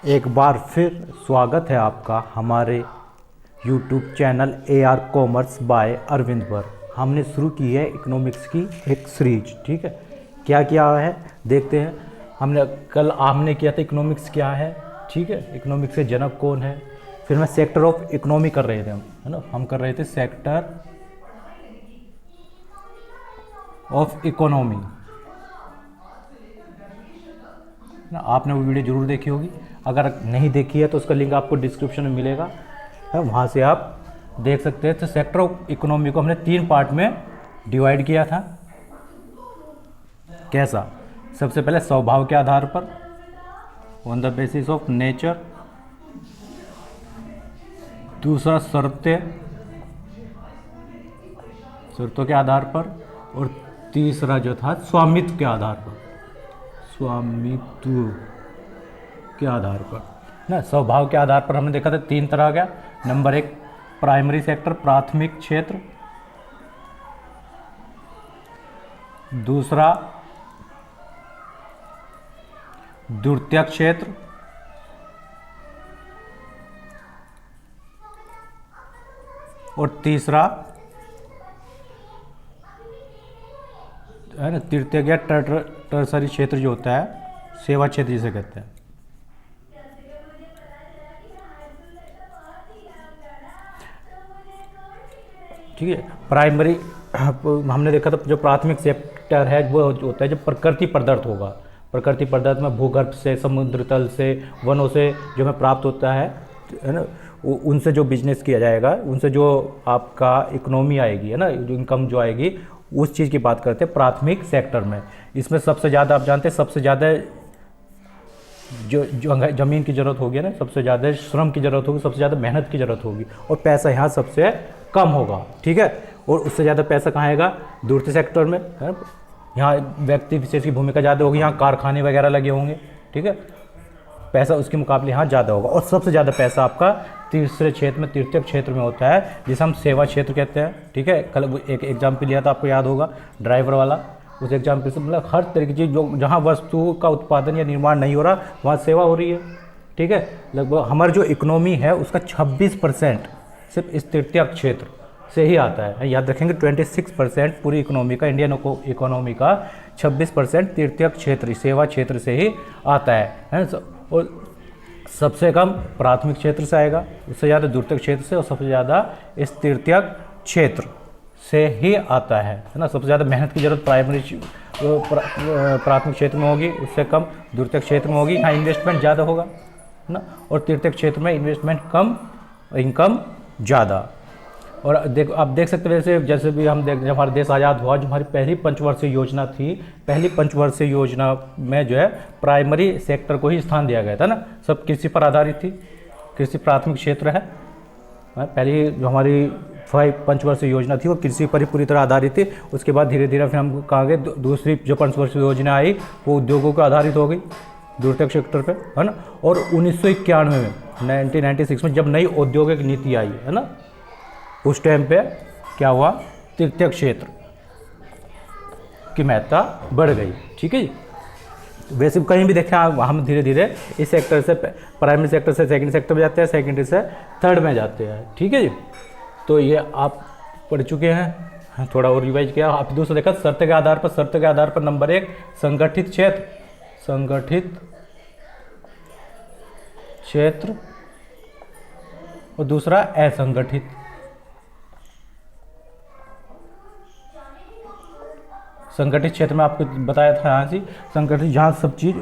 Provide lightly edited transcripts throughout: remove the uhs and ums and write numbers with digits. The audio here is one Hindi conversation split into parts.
एक बार फिर स्वागत है आपका हमारे YouTube channel AR commerce by Arvind पर। हमने शुरू की है इकोनॉमिक्स की एक सीरीज। ठीक है, क्या क्या है देखते हैं। हमने किया था इकोनॉमिक्स क्या है। ठीक है, इकोनॉमिक्स के जनक कौन है। फिर मैं सेक्टर ऑफ इकोनॉमी कर रहे थे हम कर रहे थे सेक्टर ऑफ इकोनॉमी। आपने वो वीडियो जरूर देखी होगी, अगर नहीं देखी है तो उसका लिंक आपको डिस्क्रिप्शन में मिलेगा, वहाँ से आप देख सकते हैं। तो सेक्टर ऑफ इकोनॉमी को हमने 3 पार्ट में डिवाइड किया था। कैसा? सबसे पहले स्वभाव के आधार पर, on the basis of nature. दूसरा शर्तों के आधार पर। और तीसरा जो था स्वामित्व के आधार पर, स्वामित्व के आधार पर ना। स्वभाव के आधार पर हमने देखा था 3 तरह का। नंबर 1 प्राइमरी सेक्टर, प्राथमिक क्षेत्र। दूसरा द्वितीयक क्षेत्र। और तीसरा है ना तृतीयक या टर्सरी क्षेत्र जो होता है, सेवा क्षेत्र जिसे कहते हैं। ठीक है, प्राइमरी हमने देखा था जो प्राथमिक सेक्टर है वो होता है जो प्रकृति प्रदत्त होगा। प्रकृति प्रदत्त में भूगर्भ से, समुद्र तल से, वनों से जो हमें प्राप्त होता है ना, उनसे जो बिजनेस किया जाएगा, उनसे जो आपका इकोनॉमी आएगी है ना, जो इनकम जो आएगी, उस चीज़ की बात करते हैं प्राथमिक सेक्टर में। इसमें सबसे ज़्यादा आप जानते हैं, सबसे ज़्यादा जो ज़मीन की ज़रूरत होगी ना, सबसे ज़्यादा श्रम की ज़रूरत होगी, सबसे ज़्यादा मेहनत की ज़रूरत होगी, और पैसा यहाँ सबसे कम होगा। ठीक है, और उससे ज़्यादा पैसा कहाँ आएगा? द्वितीय सेक्टर में है ना। यहाँ व्यक्ति विशेष की भूमिका ज़्यादा होगी, यहाँ कारखाने वगैरह लगे होंगे। ठीक है, पैसा उसके मुकाबले यहाँ ज़्यादा होगा। और सबसे ज़्यादा पैसा आपका तीसरे क्षेत्र में, तृतीय क्षेत्र में होता है, जिसे हम सेवा क्षेत्र कहते हैं। ठीक है, कल एक एग्जाम्पल लिया था, आपको याद होगा, ड्राइवर वाला। उस एग्जाम्पल से मतलब हर तरह की चीज़ जो जहाँ वस्तु का उत्पादन या निर्माण नहीं हो रहा, वहाँ सेवा हो रही है। ठीक है, लगभग हमारी जो इकोनॉमी है उसका 26% सिर्फ इस तृतीय क्षेत्र से ही आता है। याद रखेंगे, 26% पूरी इकोनॉमी का, इंडियन इकोनॉमी का 26% तृतीय क्षेत्र, सेवा क्षेत्र से ही आता है। और सबसे कम प्राथमिक क्षेत्र से आएगा, उससे ज़्यादा द्वितीय क्षेत्र से, और सबसे ज़्यादा इस तृतीय क्षेत्र से ही आता है ना। सबसे ज़्यादा मेहनत की ज़रूरत प्राथमिक क्षेत्र में होगी, उससे कम द्वितीय क्षेत्र में होगी। यहाँ इन्वेस्टमेंट ज़्यादा होगा ना, और तृतीय क्षेत्र में इन्वेस्टमेंट कम, इनकम ज़्यादा। और आप देख सकते हैं, जैसे भी हम जब हमारा देश आज़ाद हुआ, जो हमारी पहली पंचवर्षीय योजना थी, पहली पंचवर्षीय योजना में जो है प्राइमरी सेक्टर को ही स्थान दिया गया था ना। सब कृषि पर आधारित थी, कृषि प्राथमिक क्षेत्र है। पहली जो हमारी पंचवर्षीय योजना थी वो कृषि पर ही पूरी तरह आधारित थी। उसके बाद धीरे धीरे फिर हम कहाँ गए, दूसरी जो पंचवर्षीय योजना आई वो उद्योगों पर आधारित हो गई, द्वितीय सेक्टर पे, है ना। और 1991 में, 1996 में जब नई औद्योगिक नीति आई है ना, उस टाइम पे क्या हुआ, तृतीय क्षेत्र की महत्ता बढ़ गई। ठीक है जी, वैसे कहीं भी देखें हम धीरे धीरे इस सेक्टर से, प्राइमरी सेक्टर से सेकंड सेक्टर में जाते हैं, सेकेंडरी से थर्ड में जाते हैं। ठीक है जी, तो ये आप पढ़ चुके हैं, थोड़ा और रिवाइज किया। आप दूसरा देखा शर्त के आधार पर। शर्त के आधार पर नंबर 1 संगठित क्षेत्र, संगठित क्षेत्र, और दूसरा असंगठित। संगठित क्षेत्र में आपको बताया था यहाँ से, संगठित जहाँ सब चीज़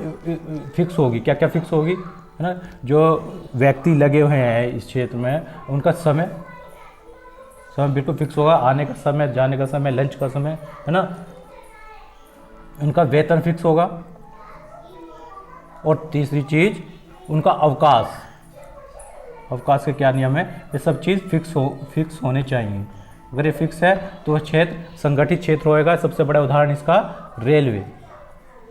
फिक्स होगी। क्या क्या फिक्स होगी, है ना। जो व्यक्ति लगे हुए हैं इस क्षेत्र में, उनका समय बिल्कुल फिक्स होगा, आने का समय, जाने का समय, लंच का समय, है ना। उनका वेतन फिक्स होगा। और तीसरी चीज़ उनका अवकाश, अवकाश के क्या नियम है, ये सब चीज़ फिक्स होने चाहिए। अगर ये फिक्स है तो वह क्षेत्र संगठित क्षेत्र होएगा। सबसे बड़ा उदाहरण इसका रेलवे,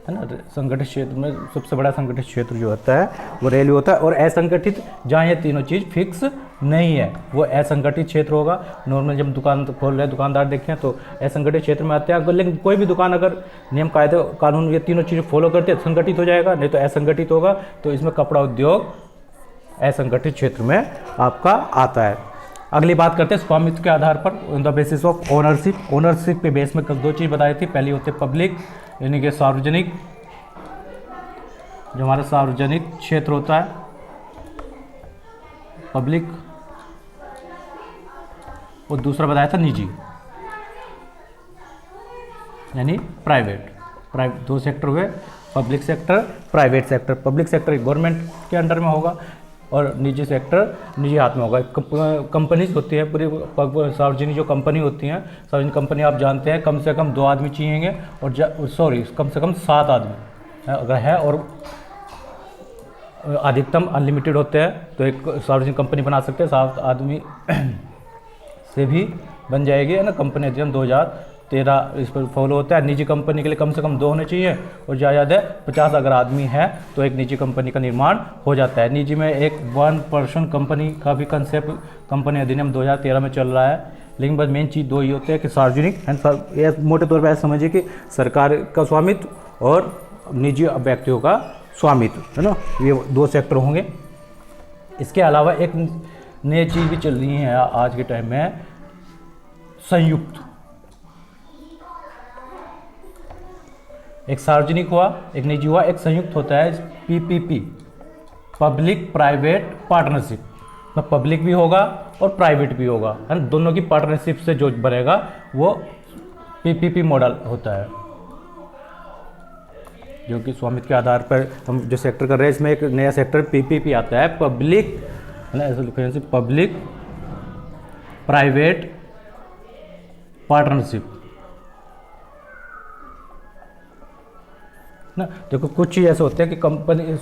है ना। संगठित क्षेत्र में सबसे बड़ा संगठित क्षेत्र जो होता है वो रेलवे होता है। और असंगठित जहाँ ये तीनों चीज़ फिक्स नहीं है वो असंगठित क्षेत्र होगा। नॉर्मल जब दुकान खोल रहे दुकानदार देखें तो असंगठित क्षेत्र में आते हैं। अगर लेकिन कोई भी दुकान अगर नियम कायदे कानून ये तीनों चीज़ें फॉलो करते हैं संगठित हो जाएगा, नहीं तो असंगठित होगा। तो इसमें कपड़ा उद्योग असंगठित क्षेत्र में आपका आता है। अगली बात करते हैं स्वामित्व के आधार पर, on the basis of ownership. Ownership के बेस में कल दो चीज़ बताई थी। पहली होती है पब्लिक यानी कि सार्वजनिक, जो हमारा सार्वजनिक क्षेत्र होता है पब्लिक, और दूसरा बताया था निजी यानी प्राइवेट। दो सेक्टर हुए, public sector, private sector. Public sector government के अंडर में होगा और निजी सेक्टर निजी हाथ में होगा। कंपनीज होती है पूरी सार्वजनिक जो कंपनी होती हैं, सार्वजनिक कंपनी आप जानते हैं कम से कम 2 आदमी चाहिए और कम से कम 7 आदमी अगर है, और अधिकतम अनलिमिटेड होते हैं। तो एक सार्वजनिक कंपनी बना सकते हैं 7 आदमी से भी बन जाएगी, है ना। कंपनी अधिनियम 2013 इस पर फॉलो होता है। निजी कंपनी के लिए कम से कम 2 होने चाहिए और ज़्यादा 50 अगर आदमी है तो एक निजी कंपनी का निर्माण हो जाता है। निजी में एक 1 पर्सन कंपनी का भी कंसेप्ट कंपनी अधिनियम 2013 में चल रहा है। लेकिन बस मेन चीज़ 2 ही होते हैं कि सार्वजनिक एंड मोटे तौर पर ऐसा समझिए कि सरकार का स्वामित्व और निजी व्यक्तियों का स्वामित्व, है ना। ये 2 सेक्टर होंगे। इसके अलावा एक नई चीज़ भी चल रही है आज के टाइम में, संयुक्त। एक सार्वजनिक हुआ, एक निजी हुआ, एक संयुक्त होता है पीपीपी, पब्लिक प्राइवेट पार्टनरशिप। तो पब्लिक भी होगा और प्राइवेट भी होगा, है ना। दोनों की पार्टनरशिप से जो बनेगा वो पीपीपी मॉडल होता है, जो कि स्वामित्व के आधार पर हम जो सेक्टर कर रहे हैं इसमें एक नया सेक्टर पीपीपी आता है, पब्लिक, है ना। ऐसे लिखने से पब्लिक प्राइवेट पार्टनरशिप ना। देखो कुछ चीज़ ऐसे होते हैं कि कंपनी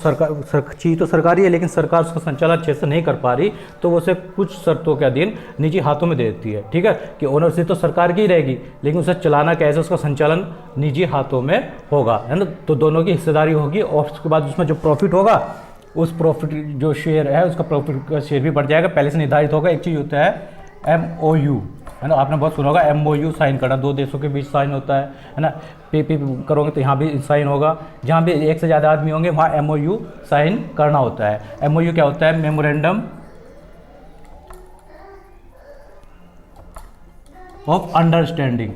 चीज़ तो सरकारी है लेकिन सरकार उसका संचालन अच्छे से नहीं कर पा रही, तो वो उसे कुछ शर्तों के अधीन निजी हाथों में दे देती है, ठीक है। कि ओनरशिप तो सरकार की ही रहेगी लेकिन उसे चलाना कैसे, उसका संचालन निजी हाथों में होगा, है ना। तो दोनों की हिस्सेदारी होगी और उसके बाद उसमें जो प्रॉफिट होगा उस प्रॉफिट जो शेयर है उसका प्रॉफिट का शेयर भी बढ़ जाएगा, पहले से निर्धारित होगा। एक चीज़ होता है MOU, है ना। आपने बहुत सुना होगा MOU साइन करना, 2 देशों के बीच साइन होता है ना। पीपी करोगे तो यहाँ भी साइन होगा, जहाँ भी एक से ज़्यादा आदमी होंगे वहाँ MOU साइन करना होता है। MOU क्या होता है? मेमोरेंडम ऑफ अंडरस्टैंडिंग,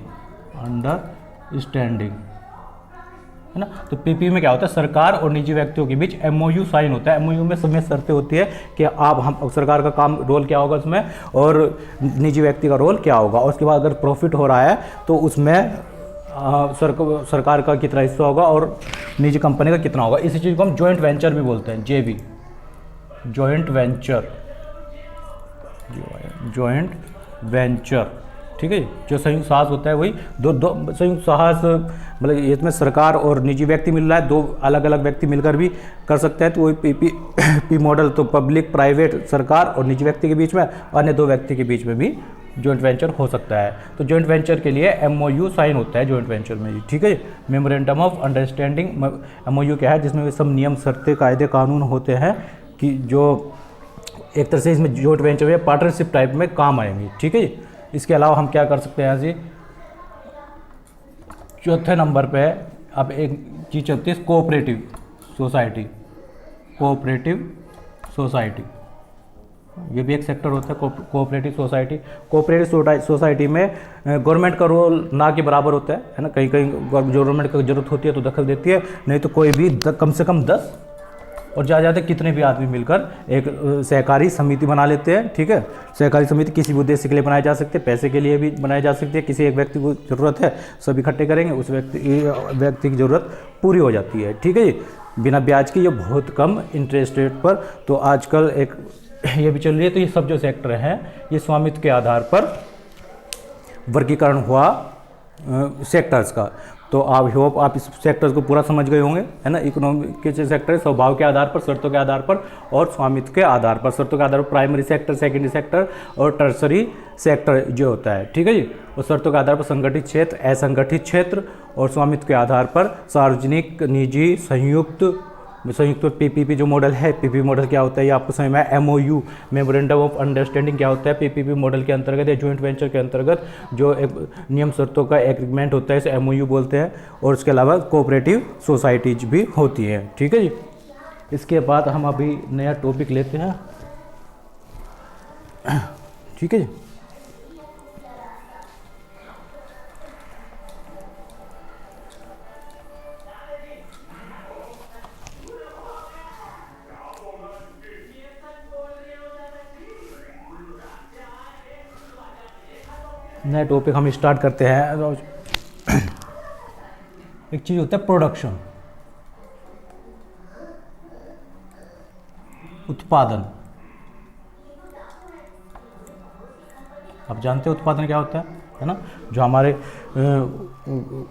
है ना। तो पीपी में क्या होता है? सरकार और निजी व्यक्तियों के बीच MOU साइन होता है। MOU में सब शर्तें होती है कि हम सरकार का काम रोल क्या होगा उसमें और निजी व्यक्ति का रोल क्या होगा। और उसके बाद अगर प्रॉफिट हो रहा है तो उसमें सरकार का कितना हिस्सा होगा और निजी कंपनी का कितना होगा। इसी चीज़ को हम जॉइंट वेंचर भी बोलते हैं, JV, जॉइंट वेंचर, ठीक है। जो संयुक्त साहस होता है वही दो संयुक्त साहस, मतलब इसमें सरकार और निजी व्यक्ति मिल रहा है, 2 अलग अलग व्यक्ति मिलकर भी कर सकते हैं। तो वही पीपी मॉडल, तो पब्लिक प्राइवेट सरकार और निजी व्यक्ति के बीच में, अन्य 2 व्यक्ति के बीच में भी जॉइंट वेंचर हो सकता है। तो जॉइंट वेंचर के लिए MOU साइन होता है जॉइंट वेंचर में, ठीक है। मेमोरेंडम ऑफ अंडरस्टैंडिंग, MOU क्या है? जिसमें सब नियम शर्तें कायदे कानून होते हैं कि जो एक तरह से इसमें जॉइंट वेंचर या पार्टनरशिप टाइप में काम आएंगे, ठीक है। इसके अलावा हम क्या कर सकते हैं यहाँ से, चौथे नंबर पे अब एक चीज़ चलती है कोऑपरेटिव सोसाइटी। ये भी एक सेक्टर होता है कोऑपरेटिव सोसाइटी। कोऑपरेटिव सोसाइटी में गवर्नमेंट का रोल ना के बराबर होता है ना। कहीं कहीं गवर्नमेंट को जरूरत होती है तो दखल देती है, नहीं तो कोई भी कम से कम 10 और ज़्यादा कितने भी आदमी मिलकर एक सहकारी समिति बना लेते हैं, ठीक है। सहकारी समिति किसी भी उद्देश्य के लिए बनाए जा सकते हैं, पैसे के लिए भी बनाए जा सकते हैं। किसी एक व्यक्ति को ज़रूरत है, सब इकट्ठे करेंगे, उस व्यक्ति की ज़रूरत पूरी हो जाती है, ठीक है। बिना ब्याज की, ये बहुत कम इंटरेस्ट रेट पर। तो आजकल एक ये भी चल रही है। तो ये सब जो सेक्टर हैं ये स्वामित्व के आधार पर वर्गीकरण हुआ सेक्टर्स का। तो आई होप आप इस सेक्टर को पूरा समझ गए होंगे, है ना। इकोनॉमिक के जो सेक्टर है स्वभाव के आधार पर, शर्तों के आधार पर और स्वामित्व के आधार पर। शर्तों के आधार पर प्राइमरी सेक्टर, सेकेंडरी सेक्टर और टर्सरी सेक्टर जो होता है, ठीक है जी। और शर्तों के आधार पर संगठित क्षेत्र, असंगठित क्षेत्र और स्वामित्व के आधार पर सार्वजनिक, निजी, संयुक्त पीपीपी जो मॉडल है। पीपीपी मॉडल क्या होता है ये आपको समझ में आया। एमओयू, मेमोरेंडम ऑफ अंडरस्टैंडिंग क्या होता है पीपीपी मॉडल के अंतर्गत या जॉइंट वेंचर के अंतर्गत जो एक नियम शर्तों का एग्रीमेंट होता है, इसे एमओयू बोलते हैं। और उसके अलावा कोऑपरेटिव सोसाइटीज भी होती हैं, ठीक है जी। इसके बाद हम अभी नया टॉपिक लेते हैं, ठीक है जी। नया टॉपिक हम स्टार्ट करते हैं। एक चीज़ होता है प्रोडक्शन, उत्पादन। आप जानते हैं उत्पादन क्या होता है ना। जो हमारे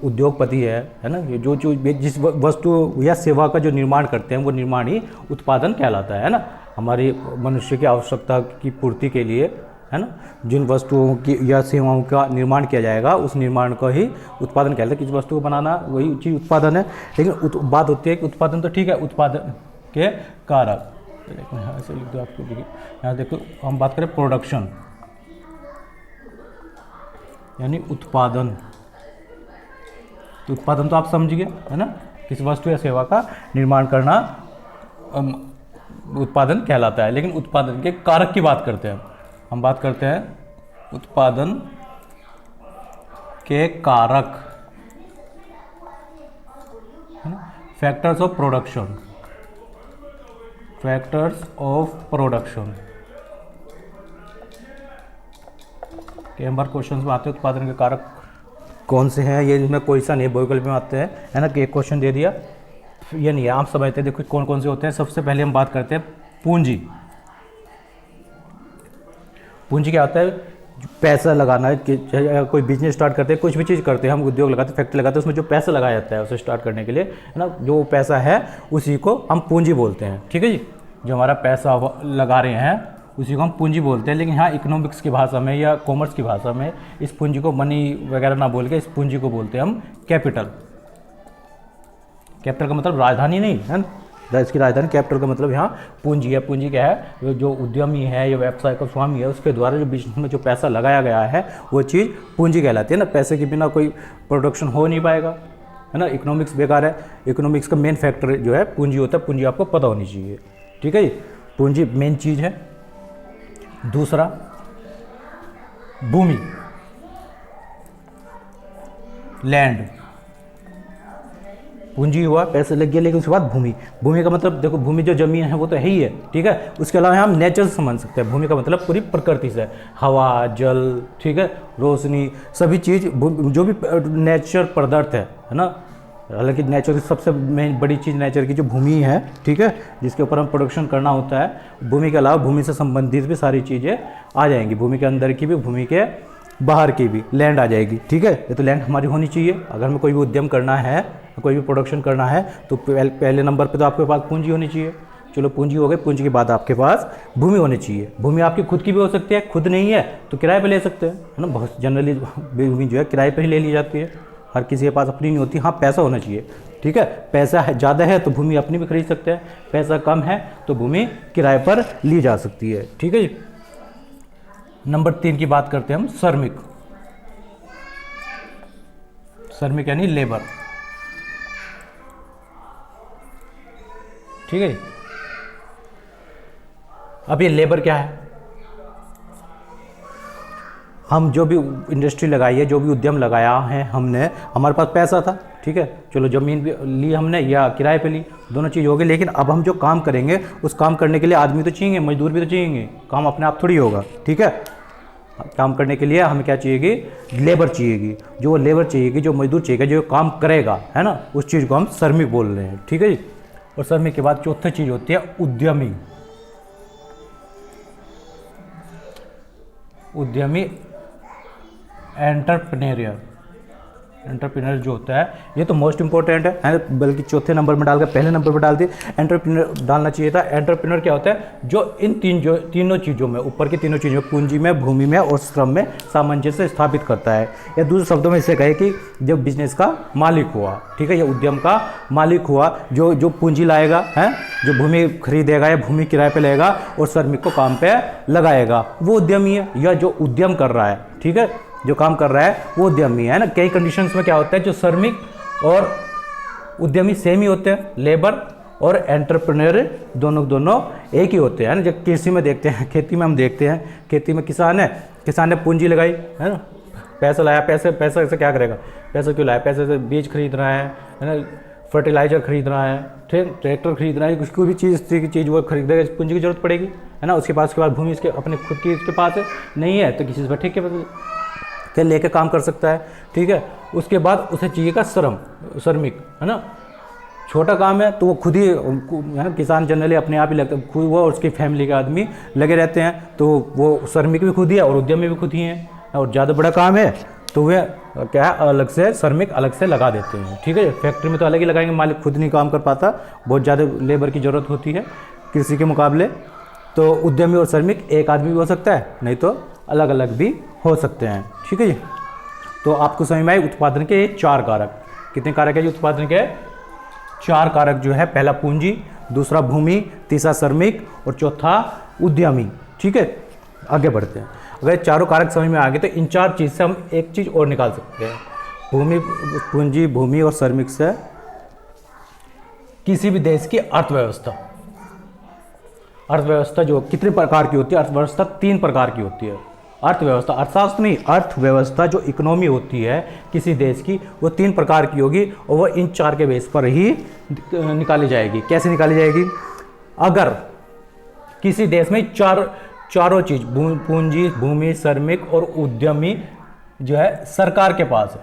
उद्योगपति है ना, ये जो जिस वस्तु या सेवा का जो निर्माण करते हैं वो निर्माण ही उत्पादन कहलाता है ना। हमारी मनुष्य की आवश्यकता की पूर्ति के लिए, है ना, जिन वस्तुओं की या सेवाओं का निर्माण किया जाएगा उस निर्माण को ही उत्पादन कहते हैं। किसी वस्तु को बनाना वही चीज़ उत्पादन है। लेकिन बात होती है कि उत्पादन तो ठीक है, उत्पादन के कारक, यहाँ ऐसे लिख दो आपको, देखिए यहाँ देखो, हम बात करें प्रोडक्शन यानी उत्पादन। तो उत्पादन तो आप समझिए, है ना, किसी वस्तु या सेवा का निर्माण करना उत्पादन कहलाता है। लेकिन उत्पादन के कारक की बात करते हैं हम, बात करते हैं उत्पादन के कारक, factors of production, factors of production. कई बार क्वेश्चन में आते हैं उत्पादन के कारक कौन से हैं, ये इसमें कोई सा नहीं, बहुविकल्प में आते हैं, है ना, कि एक क्वेश्चन दे दिया ये नहीं है, आप समझते हैं। देखो कौन कौन से होते हैं। सबसे पहले हम बात करते हैं पूंजी। पूंजी क्या होता है, पैसा लगाना है कि कोई बिजनेस स्टार्ट करते हैं, कुछ भी चीज़ करते हैं, हम उद्योग लगाते हैं, फैक्ट्री लगाते हैं, उसमें जो पैसा लगाया जाता है उसे स्टार्ट करने के लिए, है ना, जो पैसा है उसी को हम पूंजी बोलते हैं, ठीक है जी। जो हमारा पैसा लगा रहे हैं उसी को हम पूंजी बोलते हैं। लेकिन यहाँ इकोनॉमिक्स की भाषा में या कॉमर्स की भाषा में इस पूंजी को मनी वगैरह ना बोल के इस पूंजी को बोलते हैं हम कैपिटल। कैपिटल का मतलब राजधानी नहीं है ना, इसकी राजधानी, कैपिटल का मतलब यहाँ पूंजी है। पूंजी क्या है, जो उद्यमी है या व्यवसाय का स्वामी है उसके द्वारा जो बिजनेस में जो पैसा लगाया गया है वो चीज़ पूंजी कहलाती है ना। पैसे के बिना कोई प्रोडक्शन हो नहीं पाएगा, है ना। इकोनॉमिक्स बेकार है। इकोनॉमिक्स का मेन फैक्टर जो है पूंजी होता है। पूंजी आपको पता होनी चाहिए, ठीक है जी। पूंजी मेन चीज़ है। दूसरा भूमि, लैंड, पूंजी हुआ, पैसे लग गए, लेकिन उसके बाद भूमि। भूमि का मतलब देखो, भूमि जो जमीन है वो तो है ही है, ठीक है। उसके अलावा हम नेचर से समझ सकते हैं। भूमि का मतलब पूरी प्रकृति से, हवा, जल, ठीक है, रोशनी, सभी चीज़ जो भी नेचर पदार्थ है ना। हालांकि नेचर की सबसे मेन बड़ी चीज़ नेचर की जो भूमि है, ठीक है, जिसके ऊपर हम प्रोडक्शन करना होता है। भूमि के अलावा भूमि से संबंधित भी सारी चीज़ें आ जाएंगी, भूमि के अंदर की भी, भूमि के बाहर की भी, लैंड आ जाएगी, ठीक है। ये तो लैंड हमारी होनी चाहिए। अगर हमें कोई भी उद्यम करना है, कोई भी प्रोडक्शन करना है तो पहले नंबर पे तो आपके पास पूंजी होनी चाहिए। चलो पूंजी हो गई, पूंजी के बाद आपके पास भूमि होनी चाहिए। भूमि आपकी खुद की भी हो सकती है, खुद नहीं है तो किराए पे ले सकते हैं, है ना। बहुत जनरली भूमि जो है किराए पे ही ले ली जाती है, हर किसी के पास अपनी नहीं होती। हाँ, पैसा होना चाहिए, ठीक है। पैसा ज़्यादा है तो भूमि अपनी भी खरीद सकते हैं, पैसा कम है तो भूमि किराए पर ली जा सकती है, ठीक है जी। नंबर 3 की बात करते हैं हम, श्रमिक। श्रमिक यानी लेबर, ठीक है। अब ये लेबर क्या है, हम जो भी इंडस्ट्री लगाई है, जो भी उद्यम लगाया है हमने, हमारे पास पैसा था, ठीक है। चलो ज़मीन भी ली हमने या किराए पे ली, दोनों चीज़ हो गई। लेकिन अब हम जो काम करेंगे उस काम करने के लिए आदमी तो चाहिए, मजदूर भी तो चाहिए। काम अपने आप थोड़ी होगा, ठीक है। काम करने के लिए हमें क्या चाहिएगी, लेबर चाहिएगी। जो लेबर चाहिएगी, जो मजदूर चाहिए, जो काम करेगा, है ना, उस चीज़ को हम श्रमिक बोल रहे हैं, ठीक है जी। और श्रमिक के बाद चौथी चीज़ होती है उद्यमी। उद्यमी, एंटरप्रेन्योर, एंटरप्रेन्योर जो होता है ये तो मोस्ट इंपॉर्टेंट है, बल्कि चौथे नंबर में डालकर पहले नंबर पर डाल दिए, एंटरप्रेन्योर डालना चाहिए था। एंटरप्रेन्योर क्या होता है, जो इन तीनों चीज़ों में, ऊपर की तीनों चीज़ों में, पूंजी में, भूमि में और श्रम में सामंजस्य स्थापित करता है। या दूसरे शब्दों में इसे कहे कि जब बिजनेस का मालिक हुआ, ठीक है, या उद्यम का मालिक हुआ, जो पूंजी लाएगा है, जो भूमि खरीदेगा या भूमि किराए पे लेगा और श्रमिक को काम पे लगाएगा, वो उद्यमी है, या जो उद्यम कर रहा है, ठीक है, जो काम कर रहा है वो उद्यमी है ना। कई कंडीशंस में क्या होता है, जो श्रमिक और उद्यमी सेम ही होते हैं, लेबर और एंटरप्रेन्योर दोनों एक ही होते हैं ना। जब कृषि में देखते हैं, खेती में हम देखते हैं, खेती में किसान ने पूंजी लगाई है ना, पैसा लाया, पैसा से क्या करेगा, पैसा क्यों लाया, पैसे से बीज खरीद रहा है ना, फर्टिलाइजर खरीद रहा है, ठीक, ट्रैक्टर खरीद रहा है, कुछ कोई भी चीज़ वो खरीदेगा, पूंजी की जरूरत पड़ेगी है ना। उसके बाद भूमि इसके अपने खुद की इसके पास है, नहीं है तो किसी से ठीक है लेके काम कर सकता है, ठीक है। उसके बाद उसे चाहिएगा श्रमिक है ना, छोटा काम है तो वो खुद ही है ना, किसान जनरली अपने आप ही लगता है, खुद वो और उसकी फैमिली के आदमी लगे रहते हैं, तो वो श्रमिक भी खुद ही है और उद्यमी भी खुद ही हैं। और ज़्यादा बड़ा काम है तो वे क्या है, अलग से श्रमिक अलग से लगा देते हैं, ठीक है। फैक्ट्री में तो अलग ही लगाएंगे, मालिक खुद नहीं काम कर पाता, बहुत ज़्यादा लेबर की ज़रूरत होती है कृषि के मुकाबले। तो उद्यमी और श्रमिक एक आदमी भी हो सकता है, नहीं तो अलग अलग भी हो सकते हैं, ठीक है जी। तो आपको समझ में आए उत्पादन के 4 कारक, कितने कारक है जी उत्पादन के? 4 कारक जो है, पहला पूंजी, दूसरा भूमि, तीसरा श्रमिक और चौथा उद्यमी, ठीक है। आगे बढ़ते हैं, अगर चारों कारक समझ में आ गए तो इन 4 चीज़ से हम एक चीज़ और निकाल सकते हैं, पूंजी, भूमि और श्रमिक से किसी भी देश की अर्थव्यवस्था जो कितने प्रकार की होती है, अर्थव्यवस्था 3 प्रकार की होती है। अर्थव्यवस्था, अर्थशास्त्र नहीं, अर्थव्यवस्था जो इकोनॉमी होती है किसी देश की, वो 3 प्रकार की होगी और वो इन 4 के बेस पर ही निकाली जाएगी। कैसे निकाली जाएगी? अगर किसी देश में चारों चीज, पूंजी, भूमि, श्रमिक और उद्यमी जो है सरकार के पास है,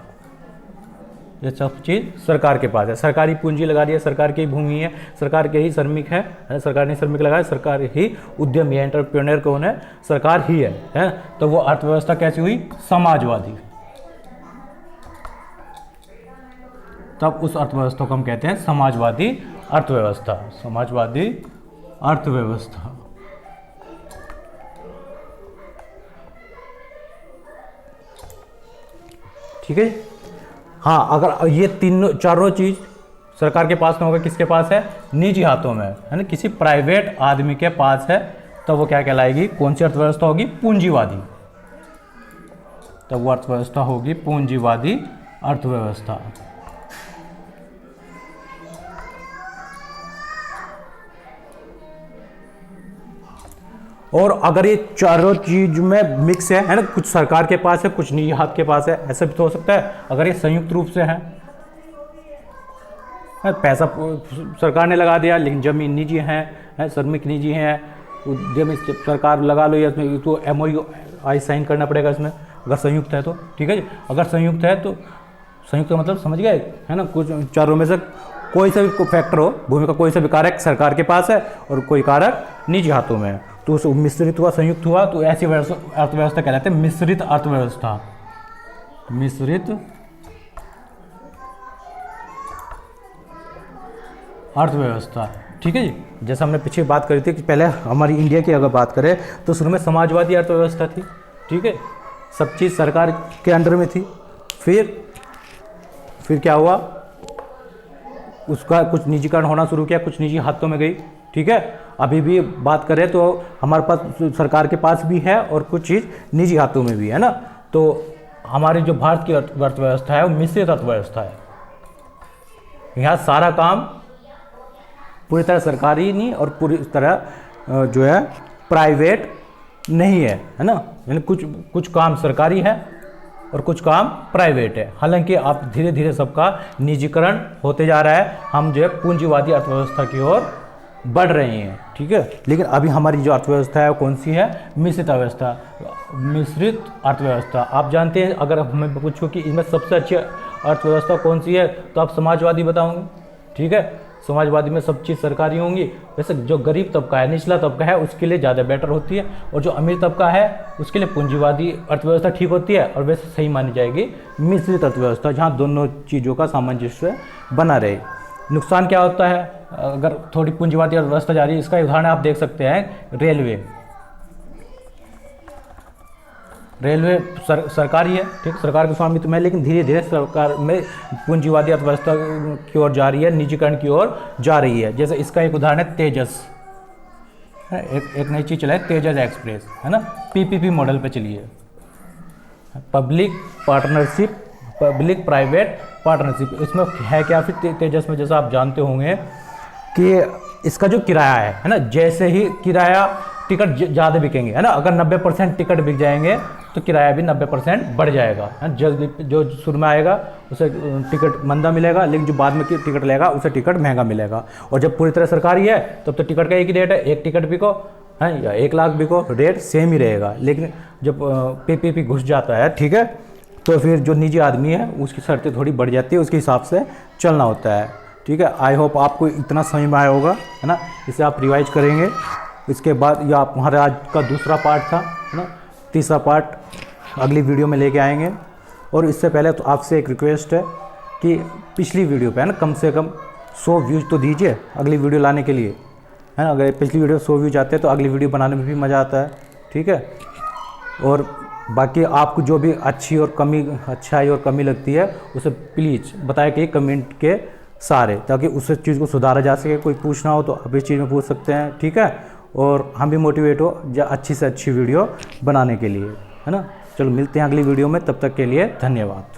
ये सब चीज़ सरकार के पास है, सरकारी पूंजी लगा दी है, सरकार की भूमि है, सरकार के ही श्रमिक है, सरकार ने श्रमिक लगाया, सरकार ही उद्यमी है, एंटरप्रेन्योर कौन है? सरकार ही है। तो वो अर्थव्यवस्था कैसी हुई? समाजवादी। तब उस अर्थव्यवस्था को हम कहते हैं समाजवादी अर्थव्यवस्था, समाजवादी अर्थव्यवस्था। ठीक है। हाँ, अगर ये चारों चीज़ सरकार के पास में होगा, किसके पास है? निजी हाथों में है ना, किसी प्राइवेट आदमी के पास है, तो वो क्या कहलाएगी? कौन सी अर्थव्यवस्था होगी? पूंजीवादी। तब वो अर्थव्यवस्था होगी पूंजीवादी अर्थव्यवस्था। और अगर ये चारों चीज में मिक्स है ना, कुछ सरकार के पास है, कुछ निजी हाथ के पास है, ऐसा भी तो हो सकता है। अगर ये संयुक्त रूप से है, पैसा सरकार ने लगा दिया लेकिन जमीन निजी है, श्रमिक निजी है, उद्यम सरकार लगा लो, या तो MOU साइन करना पड़ेगा इसमें, अगर संयुक्त है तो। ठीक है जी। अगर संयुक्त है तो संयुक्त का मतलब समझ गए है ना, कुछ चारों में से कोई सा भी फैक्टर हो, भूमि का कोई सा भी कारक सरकार के पास है और कोई कारक निजी हाथों में है, तो उस मिश्रित हुआ, संयुक्त हुआ, तो ऐसी अर्थव्यवस्था कहलाते हैं मिश्रित अर्थव्यवस्था। मिश्रित अर्थव्यवस्था। ठीक है जी। जैसे हमने पीछे बात करी थी कि पहले हमारी इंडिया की अगर बात करें तो शुरू में समाजवादी अर्थव्यवस्था थी। ठीक है, सब चीज़ सरकार के अंडर में थी। फिर क्या हुआ? उसका कुछ निजीकरण होना शुरू किया, कुछ निजी हाथों में गई। ठीक है, अभी भी बात करें तो हमारे पास सरकार के पास भी है और कुछ चीज़ निजी हाथों में भी है ना। तो हमारी जो भारत की अर्थव्यवस्था है वो मिश्रित अर्थव्यवस्था है। यहाँ सारा काम पूरी तरह सरकारी नहीं और पूरी तरह जो है प्राइवेट नहीं है, है ना। यानी कुछ काम सरकारी है और कुछ काम प्राइवेट है। हालांकि अब धीरे धीरे सबका निजीकरण होते जा रहा है, हम जो है पूंजीवादी अर्थव्यवस्था की ओर बढ़ रहे हैं। ठीक है, लेकिन अभी हमारी जो अर्थव्यवस्था है वो कौन सी है? मिश्रित अर्थव्यवस्था। मिश्रित अर्थव्यवस्था आप जानते हैं, अगर मैं पूछूं कि इनमें सबसे अच्छी अर्थव्यवस्था कौन सी है तो आप समाजवादी बताओगे। ठीक है, समाजवादी में सब चीज़ सरकारी होंगी। वैसे जो गरीब तबका है, निचला तबका है, उसके लिए ज़्यादा बेटर होती है, और जो अमीर तबका है उसके लिए पूंजीवादी अर्थव्यवस्था ठीक होती है, और वैसे सही मानी जाएगी मिश्रित अर्थव्यवस्था, जहाँ दोनों चीज़ों का सामंजस्य बना रहे। नुकसान क्या होता है अगर थोड़ी पूंजीवादी अर्थव्यवस्था जा रही है? इसका उदाहरण आप देख सकते हैं रेलवे सरकारी है, ठीक, सरकार के स्वामित्व में, लेकिन धीरे धीरे सरकार में पूंजीवादी अर्थव्यवस्था की ओर जा रही है, निजीकरण की ओर जा रही है। जैसे इसका एक उदाहरण है तेजस, एक नई चीज़ चला है तेजस एक्सप्रेस, है ना, पीपीपी मॉडल पे चली है, public partnership, public private partnership. इसमें है क्या फिर तेजस में, जैसा आप जानते होंगे कि इसका जो किराया है ना, जैसे ही किराया टिकट ज़्यादा बिकेंगे, है ना, अगर 90% टिकट बिक जाएंगे तो किराया भी 90% बढ़ जाएगा, है। जल्दी जो शुरू में आएगा उसे टिकट मंदा मिलेगा, लेकिन जो बाद में टिकट लेगा उसे टिकट महंगा मिलेगा। और जब पूरी तरह सरकारी है तब तो टिकट का एक ही रेट है, एक टिकट बिको है या 1 लाख बिको, रेट सेम ही रहेगा। लेकिन जब पीपीपी घुस जाता है, ठीक है, तो फिर जो निजी आदमी है उसकी शर्तें थोड़ी बढ़ जाती है, उसके हिसाब से चलना होता है, ठीक है। आई होप आपको इतना समझ में आया होगा, है ना। इसे आप रिवाइज करेंगे, इसके बाद या हमारा आज का दूसरा पार्ट था, है ना, तीसरा पार्ट अगली वीडियो में लेके आएंगे। और इससे पहले तो आपसे एक रिक्वेस्ट है कि पिछली वीडियो पे, है ना, कम से कम 100 व्यूज़ तो दीजिए अगली वीडियो लाने के लिए, है ना। अगर पिछली वीडियो 100 व्यूज़ आते हैं तो अगली वीडियो बनाने में भी मज़ा आता है, ठीक है। और बाकी आपको जो भी अच्छाई और कमी लगती है उसे प्लीज़ बताया कि कमेंट के सारे, ताकि उस चीज़ को सुधारा जा सके। कोई पूछना हो तो आप इस चीज़ में पूछ सकते हैं, ठीक है। और हम भी मोटिवेट हो या अच्छी से अच्छी वीडियो बनाने के लिए, है ना। चलो मिलते हैं अगली वीडियो में, तब तक के लिए धन्यवाद।